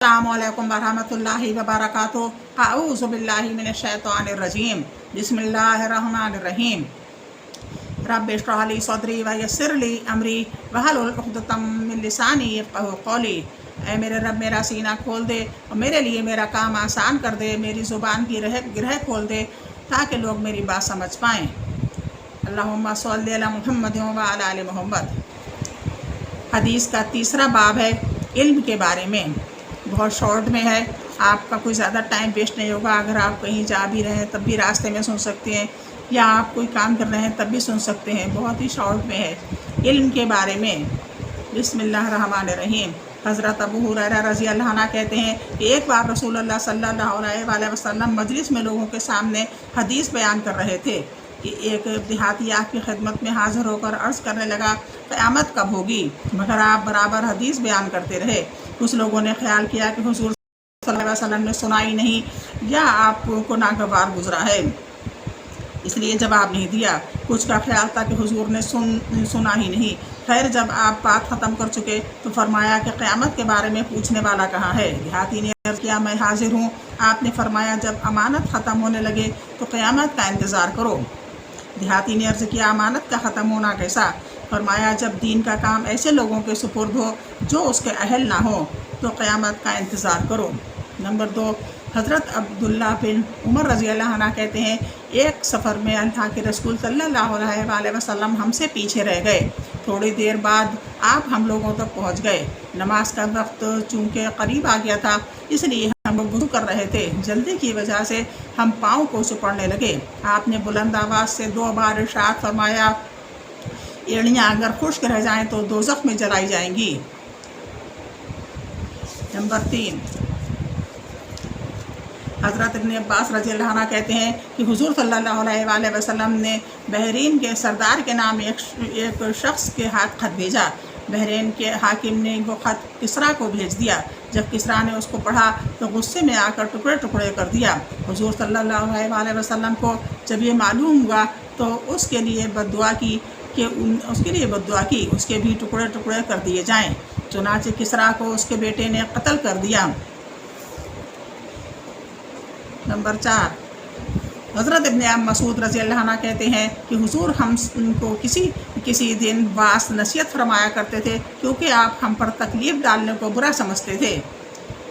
السلام علیکم ورحمۃ اللہ وبرکاتہ۔ اعوذ باللہ من الشیطان الرجیم، بسم اللہ الرحمن الرحیم۔ رب اشرح لی صدری ویسر لی امری واحلل عقدۃ من لسانی یفقہوا قولی۔ اے میرے رب میرا سینہ کھول دے اور میرے لیے میرا کام آسان کر دے، میری زبان کی گرہ کھول دے تاکہ لوگ میری بات سمجھ پائیں۔ اللہم صلی علی محمد وعلی آل محمد۔ حدیث کا تیسرا باب ہے علم کے بارے میں، بہت شارٹ میں ہے، آپ کا کوئی زیادہ ٹائم ویسٹ نہیں ہوگا۔ اگر آپ کہیں جا بھی رہے ہیں تب بھی راستے میں سن سکتے ہیں، یا آپ کوئی کام کر رہے ہیں تب بھی سن سکتے ہیں، بہت ہی شارٹ میں ہے۔ علم کے بارے میں، بسم اللہ الرحمن الرحیم۔ حضرت ابو ہریرہ رضی اللہ عنہ کہتے ہیں کہ ایک بار رسول اللہ صلی اللہ علیہ وآلہ وسلم مجلس میں لوگوں کے سامنے حدیث بیان کر رہے تھے کہ ایک دیہاتی آپ کی خدمت میں حاضر ہو کر عرض کرنے لگا، قیامت کب ہوگی؟ مگر آپ برابر حدیث بیان کرتے رہے۔ کچھ لوگوں نے خیال کیا کہ حضور صلی اللہ علیہ وسلم نے سنا ہی نہیں یا آپ کو ناگوار گزرا ہے، اس لیے جواب نہیں دیا۔ کچھ کا خیال تھا کہ حضور نے سنا ہی نہیں۔ خیر، جب آپ بات ختم کر چکے تو فرمایا کہ قیامت کے بارے میں پوچھنے والا کہاں ہے؟ دیہاتی نے عرض کیا، میں حاضر ہوں۔ آپ نے فرمایا، جب امانت ختم ہونے لگے تو قیامت کا انتظار کرو۔ دیہاتی نے عرض کیا، امانت کا ختم ہونا کیسا؟ فرمایا، جب دین کا کام ایسے لوگوں کے سپرد ہو جو اس کے اہل نہ ہو تو قیامت کا انتظار کرو۔ نمبر 2، حضرت عبداللہ بن عمر رضی اللہ عنہ کہتے ہیں، ایک سفر میں اللہ کے رسول صلی اللہ علیہ وآلہ وسلم ہم سے پیچھے رہ گئے۔ تھوڑی دیر بعد آپ ہم لوگوں تک پہنچ گئے۔ نماز کا وقت چونکہ قریب آ گیا تھا، اس لیے ہم لوگ وضو کر رہے تھے۔ جلدی کی وجہ سے ہم پاؤں کو چپڑنے لگے۔ آپ نے بلند آواز سے 2 بار ارشاد فرمایا، ایڑیاں اگر خشک رہ جائیں تو دوزخ میں جلائی جائیں گی۔ نمبر 3، حضرت ابن عباس رضی اللہ عنہ کہتے ہیں کہ حضور صلی اللہ علیہ وآلہ وسلم نے بحرین کے سردار کے نام ایک شخص کے ہاتھ خط بھیجا۔ بحرین کے حاکم نے وہ خط کسریٰ کو بھیج دیا۔ جب کسریٰ نے اس کو پڑھا تو غصے میں آ کر ٹکڑے ٹکڑے کر دیا۔ حضور صلی اللہ علیہ وآلہ وسلم کو جب یہ معلوم ہوا تو اس کے لیے بد دعا کی کہ اس کے بھی ٹکڑے ٹکڑے کر دیے جائیں۔ چنانچہ کسریٰ کو اس کے بیٹے نے قتل کر دیا۔ نمبر 4، حضرت ابن مسعود رضی اللہ عنہ کہتے ہیں کہ حضور ہم کو کسی دن بعض نصیحت فرمایا کرتے تھے کیونکہ آپ ہم پر تکلیف ڈالنے کو برا سمجھتے تھے۔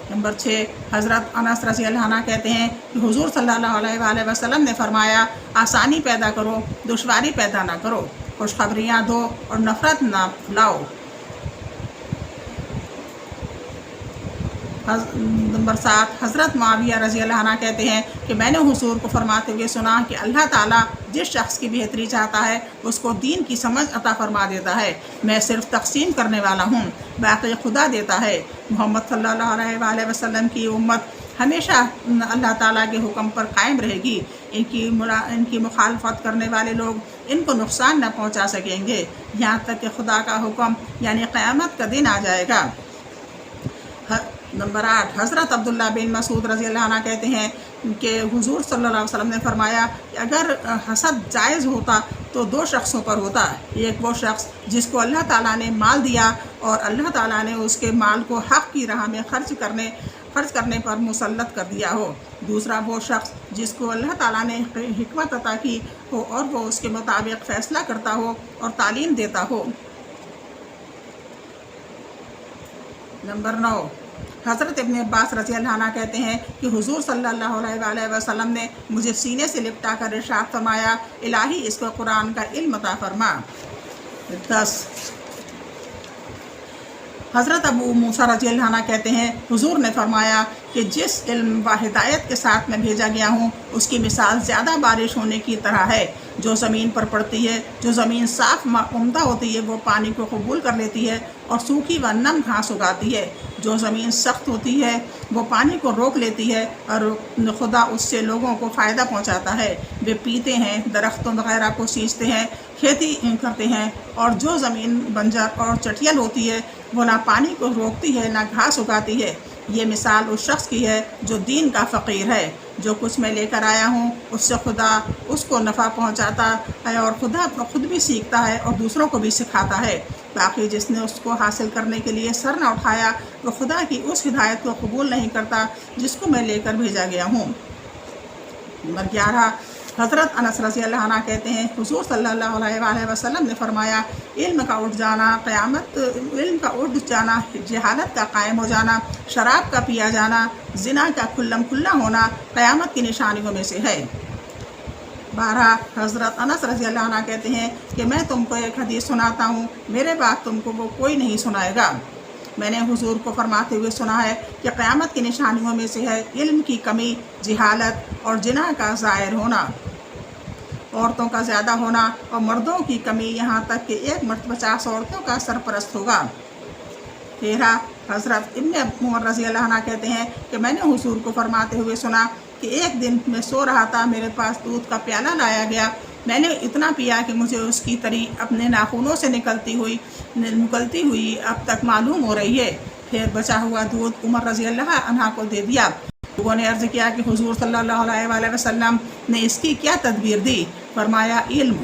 نمبر 6، حضرت انس رضی اللہ عنہ کہتے ہیں کہ حضور صلی اللہ علیہ وآلہ وسلم نے فرمایا، آسانی پیدا کرو، دشواری پیدا نہ کرو، خوشخبریاں دو اور نفرت نہ پھیلاؤ۔ نمبر 7، حضرت معاویہ رضی اللہ عنہ کہتے ہیں کہ میں نے حضور کو فرماتے ہوئے سنا کہ اللہ تعالیٰ جس شخص کی بہتری چاہتا ہے اس کو دین کی سمجھ عطا فرما دیتا ہے۔ میں صرف تقسیم کرنے والا ہوں، باقی خدا دیتا ہے۔ محمد صلی اللہ علیہ وآلہ وسلم کی امت ہمیشہ اللہ تعالیٰ کے حکم پر قائم رہے گی۔ ان کی مخالفت کرنے والے لوگ ان کو نقصان نہ پہنچا سکیں گے یہاں تک کہ خدا کا حکم یعنی قیامت کا دن آ جائے گا۔ نمبر 8، حضرت عبداللہ بن مسعود رضی اللہ عنہ کہتے ہیں کہ حضور صلی اللہ علیہ وسلم نے فرمایا کہ اگر حسد جائز ہوتا تو 2 شخصوں پر ہوتا۔ ایک وہ شخص جس کو اللہ تعالیٰ نے مال دیا اور اللہ تعالیٰ نے اس کے مال کو حق کی راہ میں خرچ کرنے پر مسلط کر دیا ہو۔ دوسرا وہ شخص جس کو اللہ تعالیٰ نے حکمت عطا کی ہو اور وہ اس کے مطابق فیصلہ کرتا ہو اور تعلیم دیتا ہو۔ نمبر 9، حضرت ابن عباس رضی اللہ عنہ کہتے ہیں کہ حضور صلی اللہ علیہ وآلہ وسلم نے مجھے سینے سے لپٹا کر ارشاد فرمایا، الہی اس کو قرآن کا علم عطا فرما۔ 10، حضرت ابو موسیٰ رضی اللہ عنہ کہتے ہیں حضور نے فرمایا کہ جس علم و ہدایت کے ساتھ میں بھیجا گیا ہوں اس کی مثال زیادہ بارش ہونے کی طرح ہے جو زمین پر پڑتی ہے۔ جو زمین صاف عمدہ ہوتی ہے وہ پانی کو قبول کر لیتی ہے اور سوکھی و نم گھاس اگاتی ہے۔ جو زمین سخت ہوتی ہے وہ پانی کو روک لیتی ہے اور خدا اس سے لوگوں کو فائدہ پہنچاتا ہے۔ وہ پیتے ہیں، درختوں وغیرہ کو سینچتے ہیں، کھیتی کرتے ہیں۔ اور جو زمین بنجر اور چٹیل ہوتی ہے وہ نہ پانی کو روکتی ہے نہ گھاس اگاتی ہے۔ یہ مثال اس شخص کی ہے جو دین کا فقیر ہے۔ جو کچھ میں لے کر آیا ہوں اس سے خدا اس کو نفع پہنچاتا ہے اور خدا خود بھی سیکھتا ہے اور دوسروں کو بھی سکھاتا ہے۔ باقی جس نے اس کو حاصل کرنے کے لیے سر نہ اٹھایا وہ خدا کی اس ہدایت کو قبول نہیں کرتا جس کو میں لے کر بھیجا گیا ہوں۔ نمبر 11، حضرت انس رضی اللہ عنہ کہتے ہیں حضور صلی اللہ علیہ وآلہ وسلم نے فرمایا، علم کا اٹھ جانا، جہالت کا قائم ہو جانا، شراب کا پیا جانا، زنا کا کھلم کھلا ہونا قیامت کی نشانیوں میں سے ہے۔ 12، حضرت انس رضی اللہ عنہ کہتے ہیں کہ میں تم کو ایک حدیث سناتا ہوں، میرے بعد تم کو وہ کوئی نہیں سنائے گا۔ میں نے حضور کو فرماتے ہوئے سنا ہے کہ قیامت کی نشانیوں میں سے ہے علم کی کمی، جہالت اور زنا کا ظاہر ہونا، عورتوں کا زیادہ ہونا اور مردوں کی کمی، یہاں تک کہ ایک مرد 50 عورتوں کا سرپرست ہوگا۔ 13، حضرت ابن عمر رضی اللہ عنہ کہتے ہیں کہ میں نے حضور کو فرماتے ہوئے سنا کہ ایک دن میں سو رہا تھا، میرے پاس دودھ کا پیالہ لایا گیا، میں نے اتنا پیا کہ مجھے اس کی تری اپنے ناخنوں سے نکلتی ہوئی اب تک معلوم ہو رہی ہے۔ پھر بچا ہوا دودھ عمر رضی اللہ عنہ کو دے دیا۔ لوگوں نے عرض کیا کہ حضور صلی اللہ علیہ وآلہ وسلم نے اس کی کیا تدبیر دی؟ فرمایا علم۔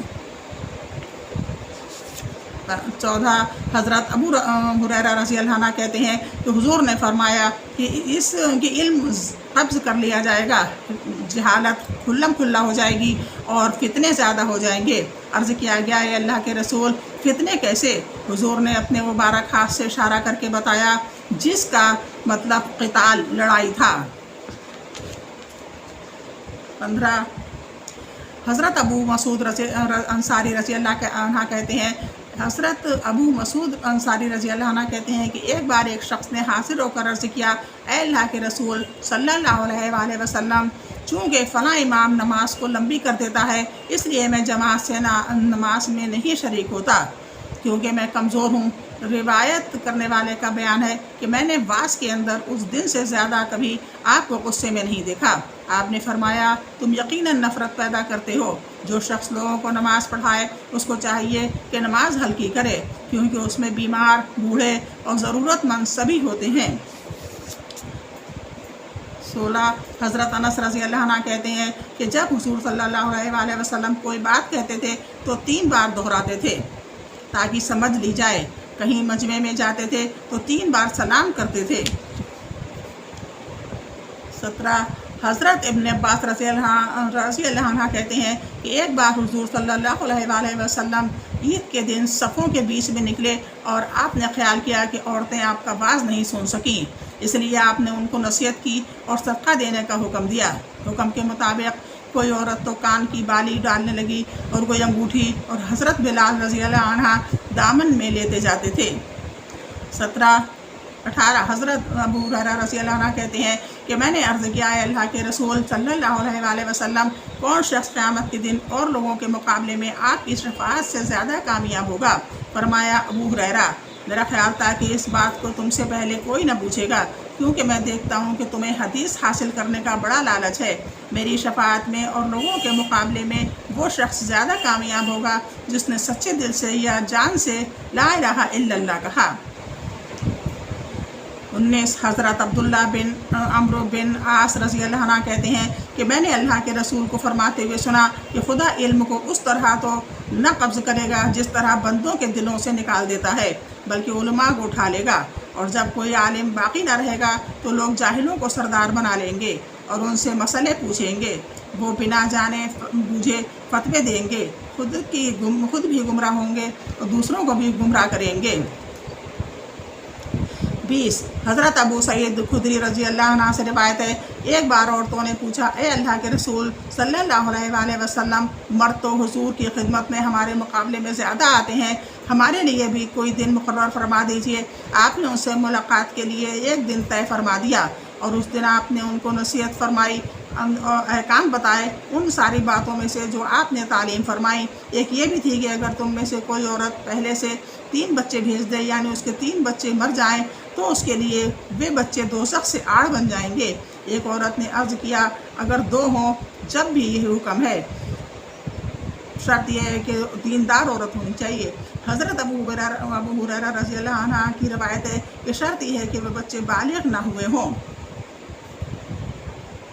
14، حضرت ابو ہریرہ رضی اللہ عنہ کہتے ہیں کہ حضور نے فرمایا کہ اس کی علم قبض کر لیا جائے گا، جہالت کھلم کھلا ہو جائے گی اور فتنے زیادہ ہو جائیں گے۔ عرض کیا گیا اے اللہ کے رسول، فتنے کیسے؟ حضور نے اپنے مبارک ہاتھ سے اشارہ کر کے بتایا جس کا مطلب قتال، لڑائی تھا۔ 15، حضرت ابو مسعود انصاری رضی اللہ عنہ کہتے ہیں، حضرت ابو مسعود انصاری رضی اللہ عنہ کہتے ہیں کہ ایک بار ایک شخص نے حاضر ہو کر عرض کیا، اے اللہ کے رسول صلی اللہ علیہ وآلہ وسلم، چونکہ فلاں امام نماز کو لمبی کر دیتا ہے اس لیے میں جماعت سے نماز میں نہیں شریک ہوتا کیونکہ میں کمزور ہوں۔ روایت کرنے والے کا بیان ہے کہ میں نے واس کے اندر اس دن سے زیادہ کبھی آپ کو غصے میں نہیں دیکھا۔ آپ نے فرمایا، تم یقیناً نفرت پیدا کرتے ہو۔ جو شخص لوگوں کو نماز پڑھائے اس کو چاہیے کہ نماز ہلکی کرے کیونکہ اس میں بیمار، بوڑھے اور ضرورت مند سبھی ہوتے ہیں۔ 16، حضرت انس رضی اللہ عنہ کہتے ہیں کہ جب حضور صلی اللہ علیہ وآلہ وسلم کوئی بات کہتے تھے تو 3 بار دہراتے تھے تاکہ سمجھ لی جائے۔ کہیں مجمع میں جاتے تھے تو 3 بار سلام کرتے تھے۔ 17، حضرت ابن عباس رضی اللہ عنہ کہتے ہیں کہ ایک بار حضور صلی اللہ علیہ وآلہ وسلم عید کے دن صفوں کے بیچ میں نکلے اور آپ نے خیال کیا کہ عورتیں آپ کا باز نہیں سن سکیں، اس لیے آپ نے ان کو نصیحت کی اور صدقہ دینے کا حکم دیا۔ حکم کے مطابق کوئی عورت تو کان کی بالی ڈالنے لگی اور کوئی انگوٹھی، اور حضرت بلال رضی اللہ عنہ دامن میں لیتے جاتے تھے۔ 18، حضرت ابو ہریرہ رضی اللہ عنہ کہتے ہیں کہ میں نے عرض کیا، اے اللہ کے رسول صلی اللہ علیہ وآلہ وسلم، کون شخص قیامت کے دن اور لوگوں کے مقابلے میں آپ کی شفاعت سے زیادہ کامیاب ہوگا؟ فرمایا ابو ہریرہ، میرا خیال تھا کہ اس بات کو تم سے پہلے کوئی نہ پوچھے گا کیونکہ میں دیکھتا ہوں کہ تمہیں حدیث حاصل کرنے کا بڑا لالچ ہے۔ میری شفاعت میں اور لوگوں کے مقابلے میں وہ شخص زیادہ کامیاب ہوگا جس نے سچے دل سے یا جان سے لا الہ الا اللہ کہا۔ 19، حضرت عبداللہ بن عمرو بن عاص رضی اللہ عنہ کہتے ہیں کہ میں نے اللہ کے رسول کو فرماتے ہوئے سنا کہ خدا علم کو اس طرح تو نہ قبض کرے گا جس طرح بندوں کے دلوں سے نکال دیتا ہے، بلکہ علماء کو اٹھا لے گا، اور جب کوئی عالم باقی نہ رہے گا تو لوگ جاہلوں کو سردار بنا لیں گے اور ان سے مسئلے پوچھیں گے، وہ بنا جانے بوجھے فتوے دیں گے، خود بھی گمراہ ہوں گے اور دوسروں کو بھی گمراہ کریں گے۔ 20، حضرت ابو سعید خدری رضی اللہ عنہ سے روایت ہے، ایک بار عورتوں نے پوچھا، اے اللہ کے رسول صلی اللہ علیہ وآلہ وسلم، مرد تو حضور کی خدمت میں ہمارے مقابلے میں زیادہ آتے ہیں، ہمارے لیے بھی کوئی دن مقرر فرما دیجئے۔ آپ نے ان سے ملاقات کے لیے ایک دن طے فرما دیا اور اس دن آپ نے ان کو نصیحت فرمائی اور احکام بتائے۔ ان ساری باتوں میں سے جو آپ نے تعلیم فرمائی ایک یہ بھی تھی کہ اگر تم میں سے کوئی عورت پہلے سے 3 بچے بھیج دے، یعنی اس کے 3 بچے مر جائیں تو اس کے لیے وہ بچے دوزخ سے آڑ بن جائیں گے۔ ایک عورت نے عرض کیا، اگر 2 ہوں جب بھی یہ حکم ہے، شرط یہ ہے کہ دیندار عورت ہونی چاہیے۔ حضرت ابو ہریرہ رضی اللہ عنہ کی روایت ہے کہ شرط یہ ہے کہ وہ بچے بالغ نہ ہوئے ہوں۔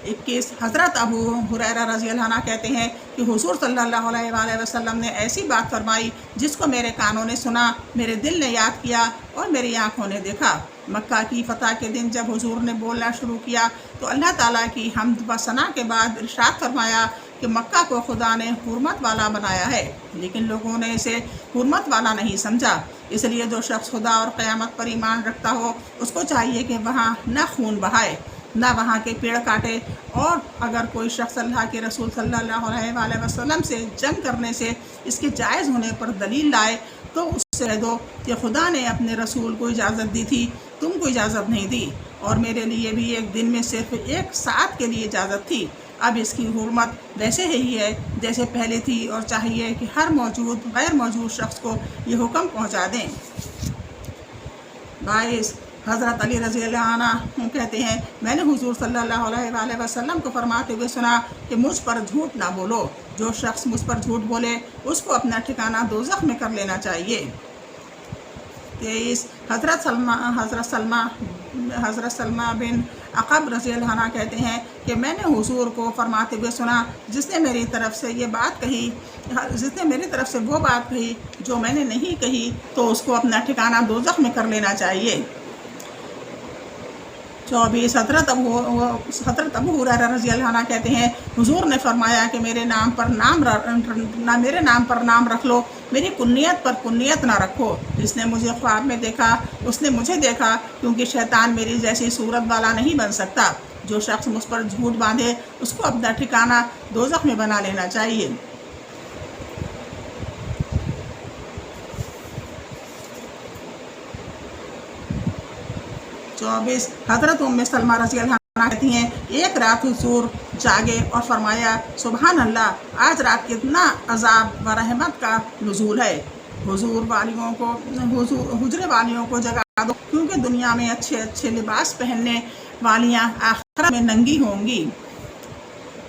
21 حضرت ابو ہریرہ رضی اللہ عنہ کہتے ہیں کہ حضور صلی اللہ علیہ وآلہ وسلم نے ایسی بات فرمائی جس کو میرے کانوں نے سنا، میرے دل نے یاد کیا اور میری آنکھوں نے دیکھا۔ مکہ کی فتح کے دن جب حضور نے بولنا شروع کیا تو اللہ تعالیٰ کی حمد و ثنا کے بعد ارشاد فرمایا کہ مکہ کو خدا نے حرمت والا بنایا ہے، لیکن لوگوں نے اسے حرمت والا نہیں سمجھا۔ اس لیے جو شخص خدا اور قیامت پر ایمان رکھتا ہو اس کو چاہیے کہ وہاں نہ خون بہائے، نہ وہاں کے پیڑ کاٹے، اور اگر کوئی شخص اللہ کے رسول صلی اللہ علیہ وآلہ وسلم سے جنگ کرنے سے اس کے جائز ہونے پر دلیل لائے تو اس سے کہہ دو کہ خدا نے اپنے رسول کو اجازت دی تھی، تم کو اجازت نہیں دی، اور میرے لیے بھی ایک دن میں صرف 1 ساعت کے لیے اجازت تھی۔ اب اس کی حرمت ویسے ہی ہے جیسے پہلے تھی، اور چاہیے کہ ہر موجود غیر موجود شخص کو یہ حکم پہنچا دیں۔ 22 حضرت علی رضی اللہ عنہ کہتے ہیں میں نے حضور صلی اللہ علیہ وآلہ وسلم کو فرماتے ہوئے سنا کہ مجھ پر جھوٹ نہ بولو، جو شخص مجھ پر جھوٹ بولے اس کو اپنا ٹھکانہ دوزخ میں کر لینا چاہیے۔ 23 حضرت سلمہ بن عقب رضی اللہ عنہ کہتے ہیں کہ میں نے حضور کو فرماتے ہوئے سنا جس نے میری طرف سے وہ بات کہی جو میں نے نہیں کہی تو اس کو اپنا ٹھکانہ دوزخ میں کر لینا چاہیے۔ 24 حضرت ابو ہریرہ رضی اللہ عنہ کہتے ہیں حضور نے فرمایا کہ میرے نام پر نام رکھ لو، میری کنیت پر کنیت نہ رکھو۔ جس نے مجھے خواب میں دیکھا اس نے مجھے دیکھا، کیونکہ شیطان میری جیسی صورت والا نہیں بن سکتا۔ جو شخص مجھ پر جھوٹ باندھے اس کو اپنا ٹھکانہ دوزخ میں بنا لینا چاہیے۔ 24 حضرت ام سلمہ رضی اللہ عنہ کہتی ہیں ایک رات حضور جاگے اور فرمایا سبحان اللہ، آج رات کتنا عذاب و رحمت کا نزول ہے۔ حجرے والیوں کو جگا دو، کیونکہ دنیا میں اچھے اچھے لباس پہننے والیاں آخرت میں ننگی ہوں گی۔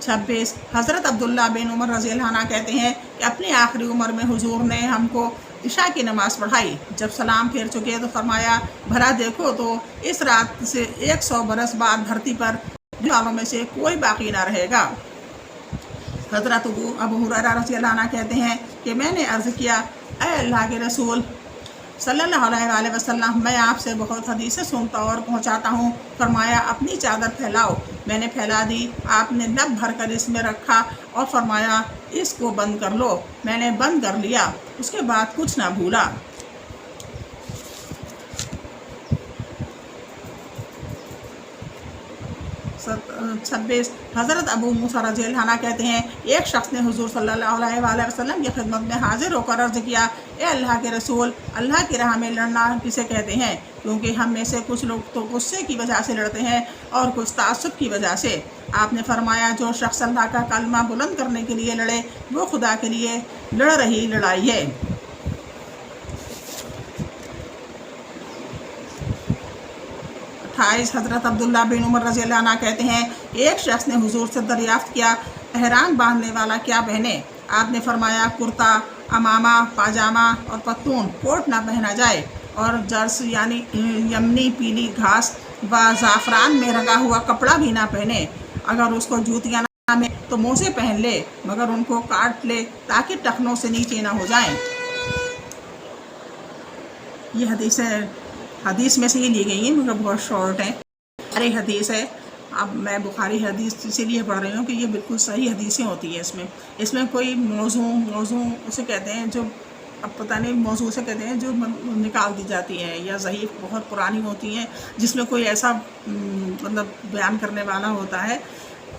26 حضرت عبداللہ بن عمر رضی اللہ عنہ کہتے ہیں کہ اپنی آخری عمر میں حضور نے ہم کو عشاء کی نماز پڑھائی۔ جب سلام پھیر چکے تو فرمایا بھلا دیکھو تو اس رات سے 100 برس بعد دھرتی پر رہنے والوں میں سے کوئی باقی نہ رہے گا۔ حضرت ابو ہریرہ رضی اللہ عنہ کہتے ہیں کہ میں نے عرض کیا اے اللہ کے رسول صلی اللہ علیہ وآلہ وسلم، میں آپ سے بہت حدیثیں سنتا اور پہنچاتا ہوں۔ فرمایا اپنی چادر پھیلاؤ۔ میں نے پھیلا دی، آپ نے لب بھر کر اس میں رکھا اور فرمایا اس کو بند کر لو۔ میں نے بند کر لیا، اس کے بعد کچھ نہ بھولا۔ 26 حضرت ابو موسیٰ رضی اللہ عنہ کہتے ہیں ایک شخص نے حضور صلی اللہ علیہ وآلہ وسلم کی خدمت میں حاضر ہو کر عرض کیا اے اللہ کے رسول، اللہ کی راہ میں لڑنا کسے کہتے ہیں؟ کیونکہ ہم میں سے کچھ لوگ تو غصے کی وجہ سے لڑتے ہیں اور کچھ تعصب کی وجہ سے۔ آپ نے فرمایا جو شخص اللہ کا کلمہ بلند کرنے کے لیے لڑے وہ خدا کے لیے لڑ رہی لڑائی ہے۔ 28 حضرت عبداللہ بن عمر رضی اللہ عنہ کہتے ہیں ایک شخص نے حضور سے دریافت کیا احرام باندھنے والا کیا پہنے؟ آپ نے فرمایا کرتا، امامہ، پاجامہ اور پتلون، کوٹ نہ پہنا جائے، اور جرس یعنی یمنی پیلی گھاس و زعفران میں رنگا ہوا کپڑا بھی نہ پہنے۔ اگر اس کو جوتیاں نہ ملیں تو موزے پہن لے، مگر ان کو کاٹ لے تاکہ ٹخنوں سے نیچے نہ ہو جائیں۔ یہ حدیث میں سے ہی لی گئی ہیں، مگر بہت شارٹ ہے، بخاری حدیث ہے۔ اب میں بخاری حدیث اسی لیے پڑھ رہی ہوں کہ یہ بالکل صحیح حدیثیں ہوتی ہیں۔ اس میں کوئی موضوع اسے کہتے ہیں جو اب پتہ نہیں موضوع سے کہتے ہیں جو نکال دی جاتی ہیں، یا ضعیف بہت پرانی ہوتی ہیں جس میں کوئی ایسا مطلب بیان کرنے والا ہوتا ہے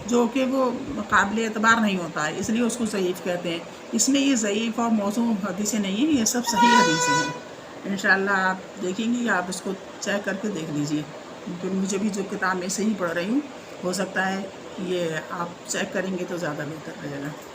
جو کہ وہ قابل اعتبار نہیں ہوتا ہے، اس لیے اس کو ضعیف کہتے ہیں۔ اس میں یہ ضعیف اور موضوع حدیثیں نہیں ہیں، یہ سب صحیح حدیثیں ہیں۔ انشاءاللہ آپ دیکھیں گی، آپ اس کو چیک کر کے دیکھ لیجئے، کیونکہ مجھے بھی جو کتاب میں سے ہی پڑھ رہی ہوں، ہو سکتا ہے یہ آپ چیک کریں گے تو زیادہ بہتر رہے گا۔